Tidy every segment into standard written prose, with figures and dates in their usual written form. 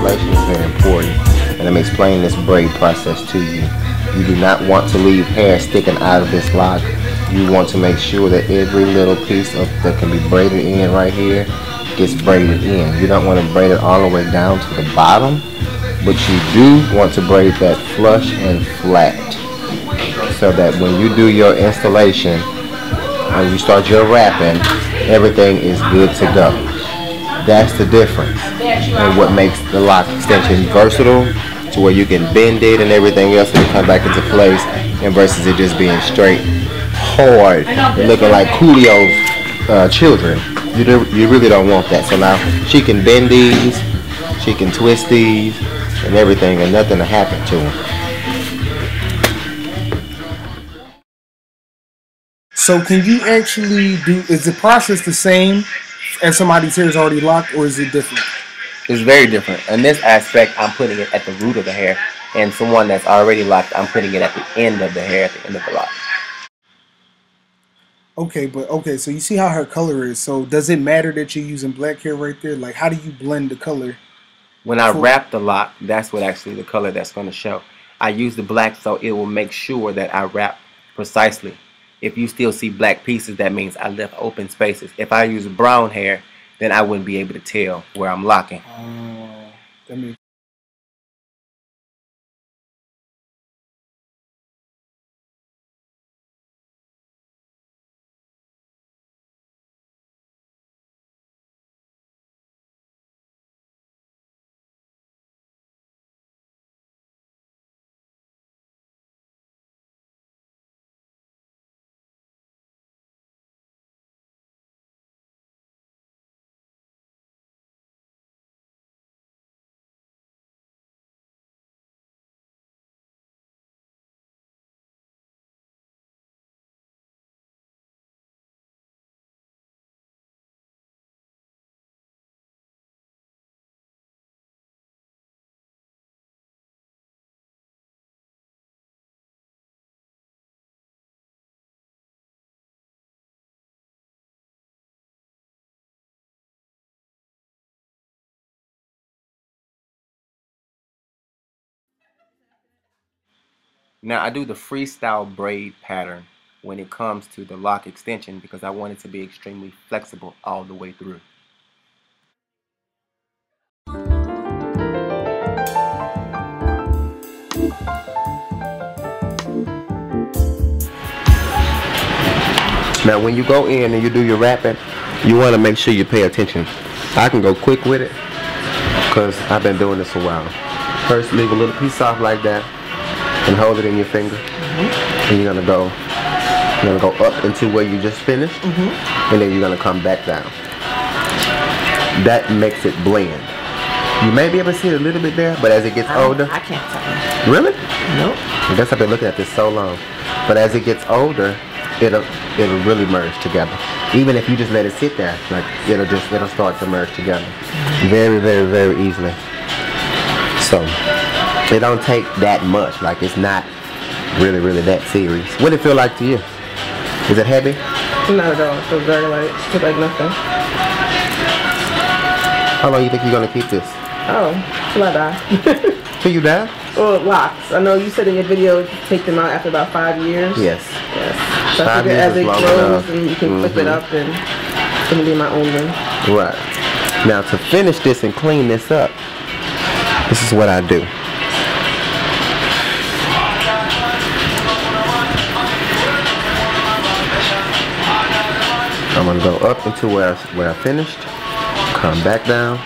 installation is very important, and I'm explaining this braid process to you. You do not want to leave hair sticking out of this lock. You want to make sure that every little piece that can be braided in right here gets braided in. You don't want to braid it all the way down to the bottom, but you do want to braid that flush and flat, so that when you do your installation, when you start your wrapping, everything is good to go. That's the difference, and what makes the lock extension versatile, to where you can bend it and everything else and come back into place, and versus it just being straight hard and looking like Coolio's children. You really don't want that. So now she can bend these, she can twist these and everything, and nothing will happen to them. So can you actually do, is the process the same as somebody's hair is already locked, or is it different? It's very different. In this aspect, I'm putting it at the root of the hair, and someone that's already locked, I'm putting it at the end of the hair, at the end of the lock. Okay, so you see how her color is. So does it matter that you're using black hair right there? Like, how do you blend the color? When I wrap the lock, that's what actually the color that's going to show. I use the black so it will make sure that I wrap precisely. If you still see black pieces, that means I left open spaces. If I use brown hair, then I wouldn't be able to tell where I'm locking. That makes Now I do the freestyle braid pattern when it comes to the lock extension, because I want it to be extremely flexible all the way through. Now when you go in and you do your wrapping, you want to make sure you pay attention. I can go quick with it because I've been doing this a while. First, leave a little piece off like that and hold it in your finger. And you're gonna go up into where you just finished, and then you're gonna come back down. That makes it blend. You may be able to see it a little bit there, but as it gets older, I can't tell. Really? Nope. I guess I've been looking at this so long. But as it gets older, it'll really merge together. Even if you just let it sit there, like it'll start to merge together very, very, very easily. So it don't take that much. Like, it's not really, really that serious. What did it feel like to you? Is it heavy? Not at all. It feels very light. It feels like nothing. How long do you think you're gonna keep this? Oh, till I die. Till you die? Well, locks. I know you said in your video you take them out after about 5 years. Yes. So 5 I years as is it long grows, enough. and you can flip it up, and it's gonna be my own ring. Right. Now to finish this and clean this up, this is what I do. I'm gonna go up into where I finished, come back down,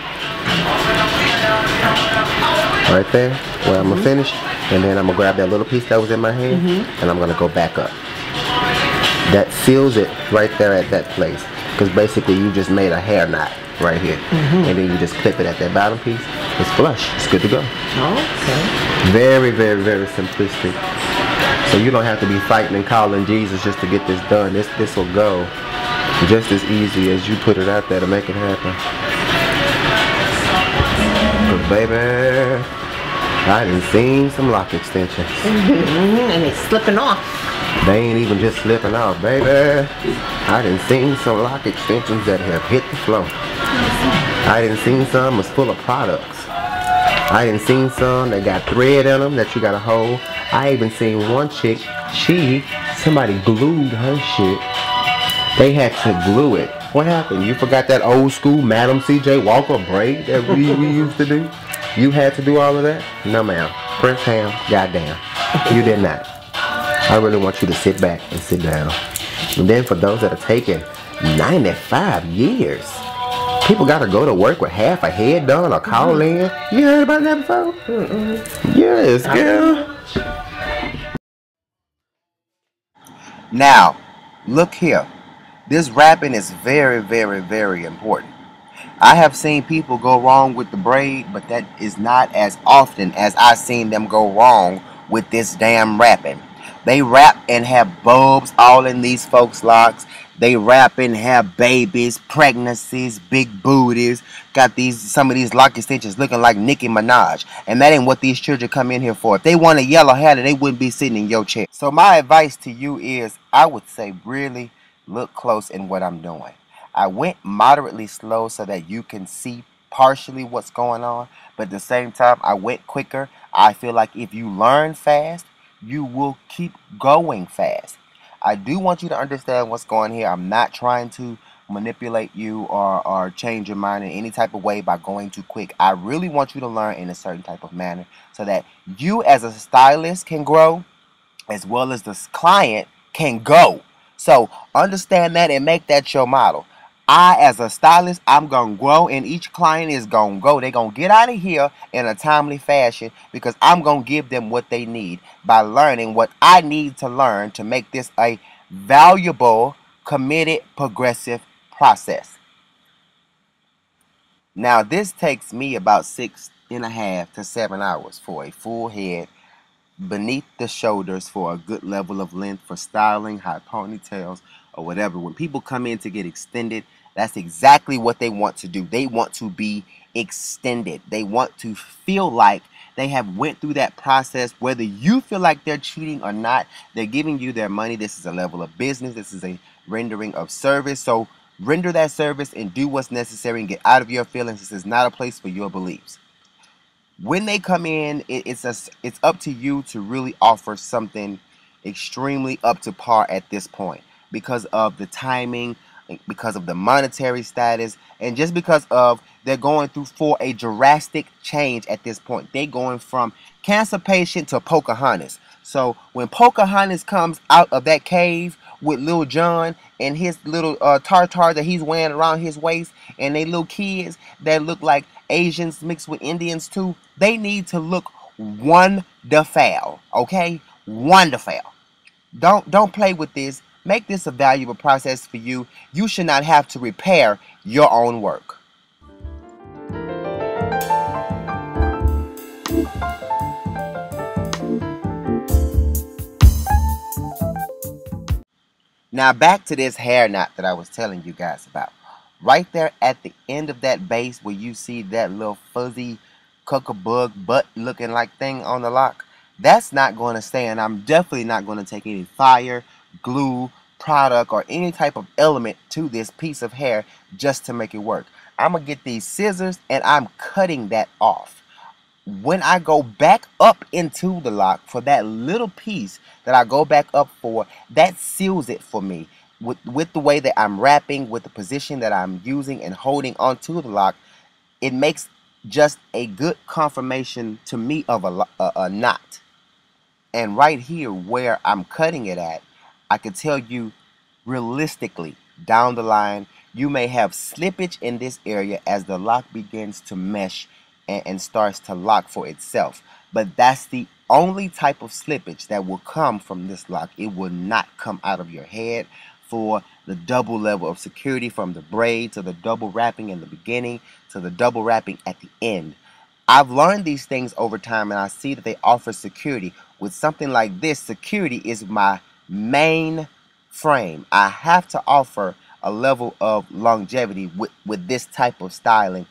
right there, where I'm gonna finish, and then I'm gonna grab that little piece that was in my hand, and I'm gonna go back up. That seals it right there at that place, because basically you just made a hair knot right here, and then you just clip it at that bottom piece. It's flush. It's good to go. Okay. Very, very, very simplistic. So you don't have to be fighting and calling Jesus just to get this done. This will go just as easy as you put it out there to make it happen. But baby, I done seen some lock extensions. And it's slipping off. They ain't even just slipping off, baby. I done seen some lock extensions that have hit the floor. I done seen some that's full of products. I done seen some that got thread in them that you gotta hold. I even seen one chick, somebody glued her shit. They had to glue it. What happened? You forgot that old school Madam C.J. Walker braid that we used to do? You had to do all of that? No, ma'am. Prince Ham, goddamn. You did not. I really want you to sit back and sit down. And then for those that are taking 95 years, people gotta go to work with half a head done or call in. You heard about that before? Yes, girl. Now, look here. This wrapping is very, very, very important. I have seen people go wrong with the braid, but that is not as often as I've seen them go wrong with this damn wrapping. They wrap and have bulbs all in these folks' locks. They wrap and have babies, pregnancies, big booties. Got some of these lock extensions looking like Nicki Minaj. And that ain't what these children come in here for. If they want a yellow hat, they wouldn't be sitting in your chair. So my advice to you is, I would say really look close in what I'm doing. I went moderately slow so that you can see partially what's going on, but at the same time I went quicker. I feel like if you learn fast, you will keep going fast. I do want you to understand what's going here. I'm not trying to manipulate you or change your mind in any type of way by going too quick. I really want you to learn in a certain type of manner so that you as a stylist can grow as well as the client can go. So understand that and make that your model. I, as a stylist, I'm going to grow and each client is going to go. They're going to get out of here in a timely fashion because I'm going to give them what they need by learning what I need to learn to make this a valuable, committed, progressive process. Now, this takes me about 6.5 to 7 hours for a full head beneath the shoulders for a good level of length for styling, high ponytails, or whatever. When people come in to get extended, that's exactly what they want to do. They want to be extended. They want to feel like they have went through that process. Whether you feel like they're cheating or not, they're giving you their money. This is a level of business. This is a rendering of service. So render that service and do what's necessary and get out of your feelings. This is not a place for your beliefs. When they come in, it's up to you to really offer something extremely up to par at this point because of the timing, because of the monetary status, and just because of they're going through for a drastic change at this point. They're going from cancer patient to Pocahontas. So when Pocahontas comes out of that cave with Lil Jon and his little tartar that he's wearing around his waist, and they little kids that look like Asians mixed with Indians too, they need to look wonderful, okay? Wonderful. Don't play with this. Make this a valuable process for you. You should not have to repair your own work. Now back to this hair knot that I was telling you guys about. Right there at the end of that base where you see that little fuzzy cuckabug butt looking like thing on the lock, that's not going to stay, and I'm definitely not going to take any fire, glue, product, or any type of element to this piece of hair just to make it work. I'm going to get these scissors and I'm cutting that off. When I go back up into the lock for that little piece that I go back up for, that seals it for me. With the way that I'm wrapping, with the position that I'm using and holding onto the lock, it makes just a good confirmation to me of a knot. And right here where I'm cutting it at, I can tell you realistically down the line, you may have slippage in this area as the lock begins to mesh and starts to lock for itself. But that's the only type of slippage that will come from this lock. It will not come out of your head for the double level of security, from the braid to the double wrapping in the beginning to the double wrapping at the end. I've learned these things over time and I see that they offer security. With something like this, security is my main frame. I have to offer a level of longevity with this type of styling,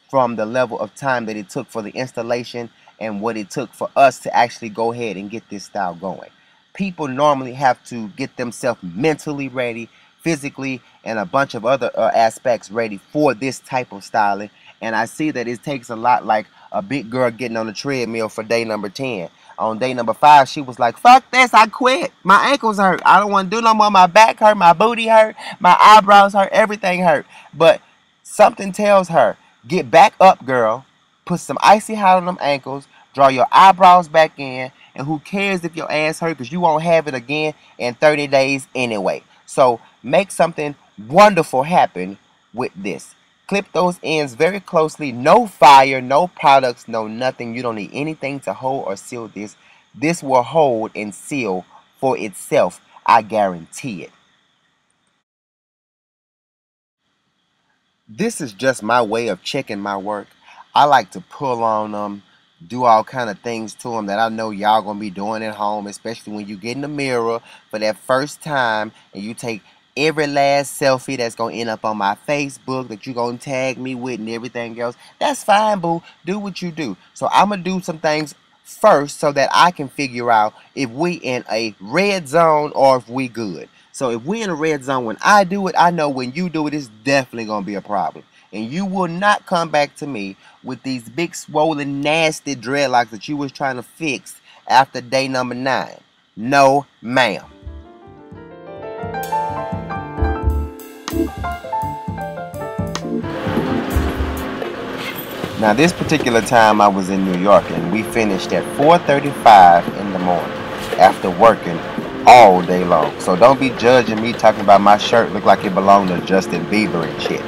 from the level of time that it took for the installation and what it took for us to actually go ahead and get this style going. People normally have to get themselves mentally ready, physically, and a bunch of other aspects ready for this type of styling. And I see that it takes a lot like a big girl getting on the treadmill for day number 10. On day number 5, she was like, fuck this, I quit. My ankles hurt. I don't want to do no more. My back hurt, my booty hurt, my eyebrows hurt, everything hurt. But something tells her, get back up, girl. Put some icy hot on them ankles. Draw your eyebrows back in. And who cares if your ass hurt, because you won't have it again in 30 days anyway. So make something wonderful happen with this. Clip those ends very closely. No fire, no products, no nothing. You don't need anything to hold or seal this. This will hold and seal for itself. I guarantee it. This is just my way of checking my work. I like to pull on them, do all kind of things to them that I know y'all gonna be doing at home, especially when you get in the mirror for that first time and you take every last selfie that's gonna end up on my Facebook that you gonna tag me with and everything else. That's fine, boo. Do what you do. So I'm gonna do some things first so that I can figure out if we in a red zone or if we good. So if we in a red zone when I do it, I know when you do it, it's definitely gonna be a problem. And you will not come back to me with these big swollen nasty dreadlocks that you was trying to fix after day number 9. No, ma'am. Now this particular time I was in New York and we finished at 4:35 in the morning after working all day long. So don't be judging me talking about my shirt look like it belonged to Justin Bieber and shit.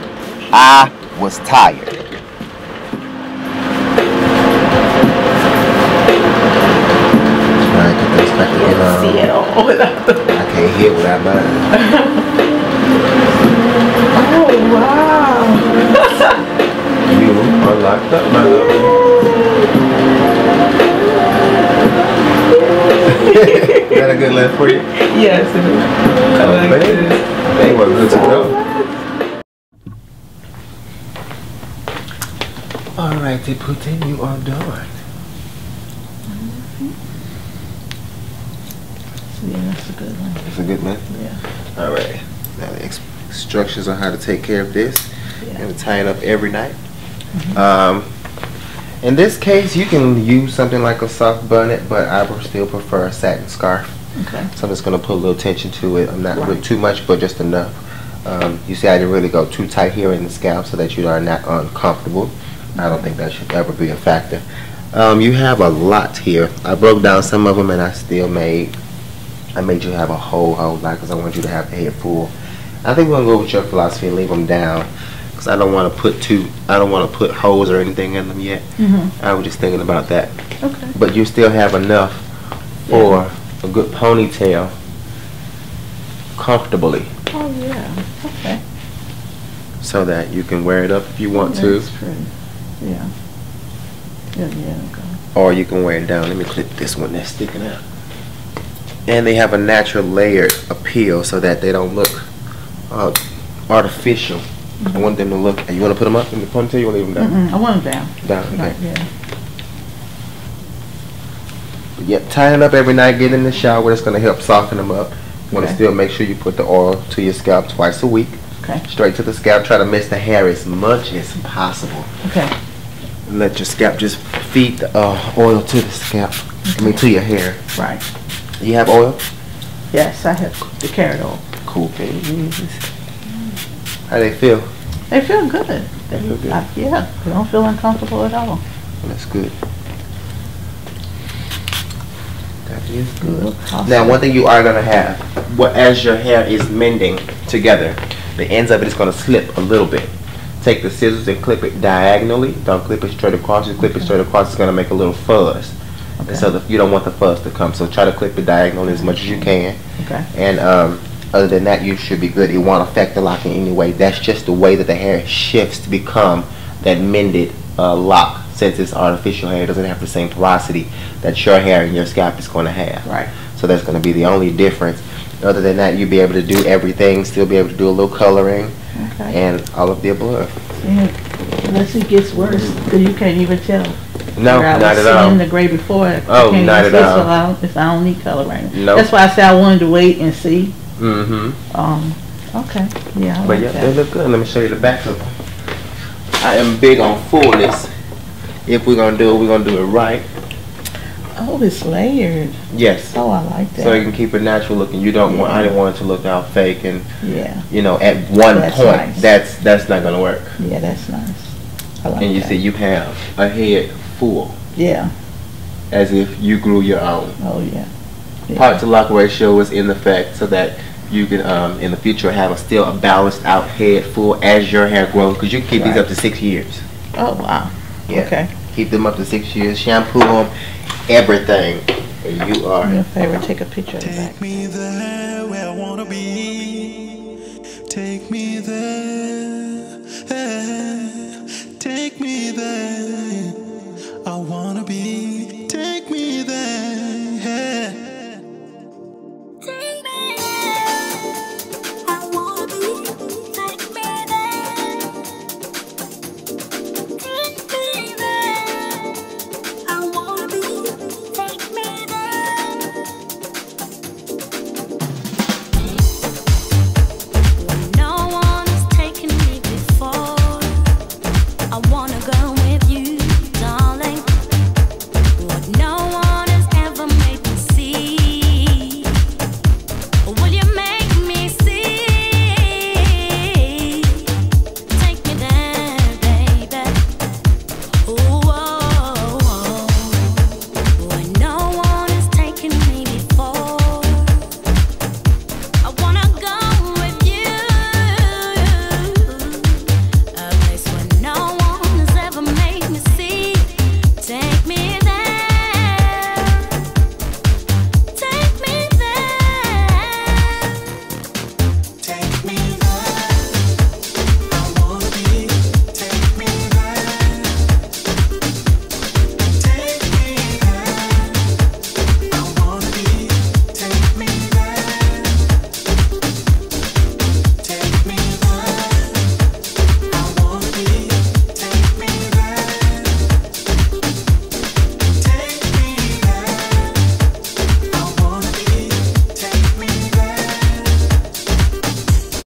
I was tired. Trying to get this back together. See it all without the... I can't hear without mine. Oh wow. You are locked up, my love. Is that a good laugh for you? Yes, it is. I like this. They were good to go. Alrighty, Putin, you are done. Yeah, that's a good one. That's a good one? Yeah. Alright. Now the instructions on how to take care of this. Yeah. And tie it up every night. In this case, you can use something like a soft bonnet, but I would still prefer a satin scarf. Okay. So I'm just going to put a little tension to it. I'm not really too much, but just enough. You see, I didn't really go too tight here in the scalp so that you are not uncomfortable. I don't think that should ever be a factor. You have a lot here. I broke down some of them, and I made you have a whole lot because I want you to have the head full. I think we're gonna go with your philosophy and leave them down because I don't want to put holes or anything in them yet. I was just thinking about that. Okay. But you still have enough for a good ponytail comfortably. Oh yeah. Okay. So that you can wear it up if you want to. That's pretty. Yeah. Yeah. Okay. Or you can wear it down. Let me clip this one that's sticking out. And they have a natural layered appeal so that they don't look artificial. I want them to look. You want to put them up in the ponytail? You want to leave them down? I want them down. Down. Okay. Right, yeah. But yeah, tying it up every night. Get in the shower. It's going to help soften them up. You want to still make sure you put the oil to your scalp twice a week. Okay. Straight to the scalp. Try to mist the hair as much as possible. Okay. And let your scalp just feed the oil to the scalp. I mean, to your hair. Right. You have oil? Yes, I have the carrot oil. Cool. Can you use this? How do they feel? They feel good. They feel good? Yeah, they don't feel uncomfortable at all. Well, that's good. That is good. Now, one thing you are going to have, as your hair is mending together, the ends of it is going to slip a little bit. Take the scissors and clip it diagonally. Don't clip it straight across. You clip it straight across, it's going to make a little fuzz. Okay. And so you don't want the fuzz to come. So try to clip it diagonally as much as you can. Okay. And other than that, you should be good. It won't affect the lock in any way. That's just the way that the hair shifts to become that mended lock. Since it's artificial hair, it doesn't have the same porosity that your hair and your scalp is going to have. Right. So that's going to be the only difference. Other than that, you'll be able to do everything. Still be able to do a little coloring. Okay. And all of the above. Yeah. Unless it gets worse, because you can't even tell. No, not at all. In the gray before. Oh, not at all. So I don't need color right now. Nope. That's why I said I wanted to wait and see. Mm-hmm. Okay. Yeah. But yeah, they look good. Let me show you the back of them. I am big on fullness if we're gonna do it, we're gonna do it right. Oh, it's layered. Yes. Oh, I like that. So you can keep it natural looking. You don't want. I didn't want it to look all fake and. Yeah. You know, at one That's point, nice. that's not gonna work. Yeah, that's nice. I like And you that. see, you have a head full, Yeah. as if you grew your own. Oh, yeah. Yeah. Part to lock ratio is in effect so that you can in the future have a balanced out head full as your hair grows, because you can keep these up to 6 years. Oh, wow. Yeah. Okay. Keep them up to 6 years. Shampoo them, everything, and you are. Your favorite, take a picture of the back. Take me there.